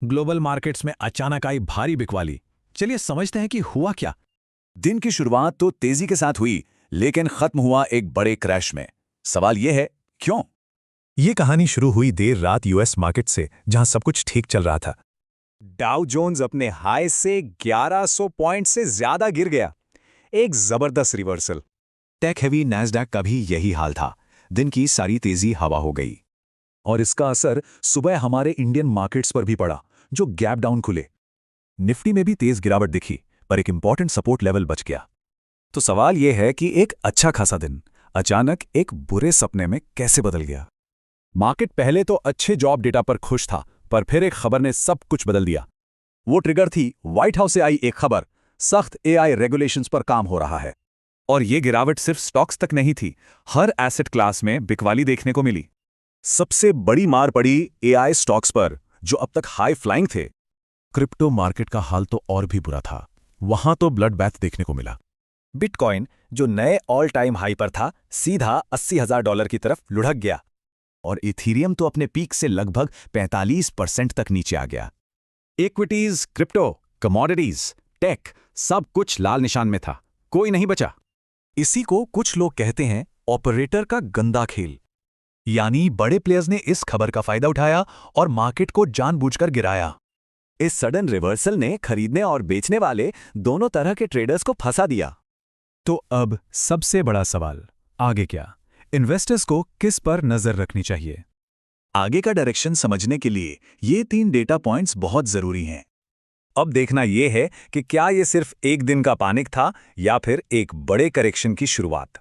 Global markets में अचानक आई भारी बिकवाली। चलिए समझते हैं कि हुआ क्या। दिन की शुरुआत तो तेजी के साथ हुई, लेकिन खत्म हुआ एक बड़े क्रैश में। सवाल यह है, क्यों? ये कहानी शुरू हुई देर रात यूएस मार्केट से, जहां सब कुछ ठीक चल रहा था। डाउ जोन्स अपने हाई से 1100 पॉइंट से ज्यादा गिर गया। एक जबरदस्त रिवर्सल। टेक हेवी नैस्डैक का भी यही हाल था। दिन की सारी तेजी हवा हो गई और इसका असर सुबह हमारे इंडियन मार्केट्स पर भी पड़ा, जो गैप डाउन खुले। निफ्टी में भी तेज गिरावट दिखी, पर एक इंपॉर्टेंट सपोर्ट लेवल बच गया। तो सवाल यह है कि एक अच्छा खासा दिन अचानक एक बुरे सपने में कैसे बदल गया। मार्केट पहले तो अच्छे जॉब डेटा पर खुश था, पर फिर एक खबर ने सब कुछ बदल दिया। वो ट्रिगर थी व्हाइट हाउस से आई एक खबर, सख्त एआई रेगुलेशंस पर काम हो रहा है। और ये गिरावट सिर्फ स्टॉक्स तक नहीं थी, हर एसेट क्लास में बिकवाली देखने को मिली। सबसे बड़ी मार पड़ी एआई स्टॉक्स पर, जो अब तक हाई फ्लाइंग थे। क्रिप्टो मार्केट का हाल तो और भी बुरा था। वहां तो ब्लड बैथ देखने को मिला। बिटकॉइन, जो नए ऑल टाइम हाई पर था, सीधा $80,000 की तरफ लुढ़क गया। और इथीरियम तो अपने पीक से लगभग 45% तक नीचे आ गया। इक्विटीज, क्रिप्टो, कमोडिटीज, टेक, सब कुछ लाल निशान में था, कोई नहीं बचा। इसी को कुछ लोग कहते हैं ऑपरेटर का गंदा खेल। यानी बड़े प्लेयर्स ने इस खबर का फायदा उठाया और मार्केट को जानबूझकर गिराया। इस सडन रिवर्सल ने खरीदने और बेचने वाले दोनों तरह के ट्रेडर्स को फंसा दिया। तो अब सबसे बड़ा सवाल, आगे क्या? इन्वेस्टर्स को किस पर नजर रखनी चाहिए? आगे का डायरेक्शन समझने के लिए ये 3 डेटा पॉइंट्स बहुत जरूरी हैं। अब देखना यह है कि क्या ये सिर्फ एक दिन का पैनिक था या फिर एक बड़े करेक्शन की शुरुआत।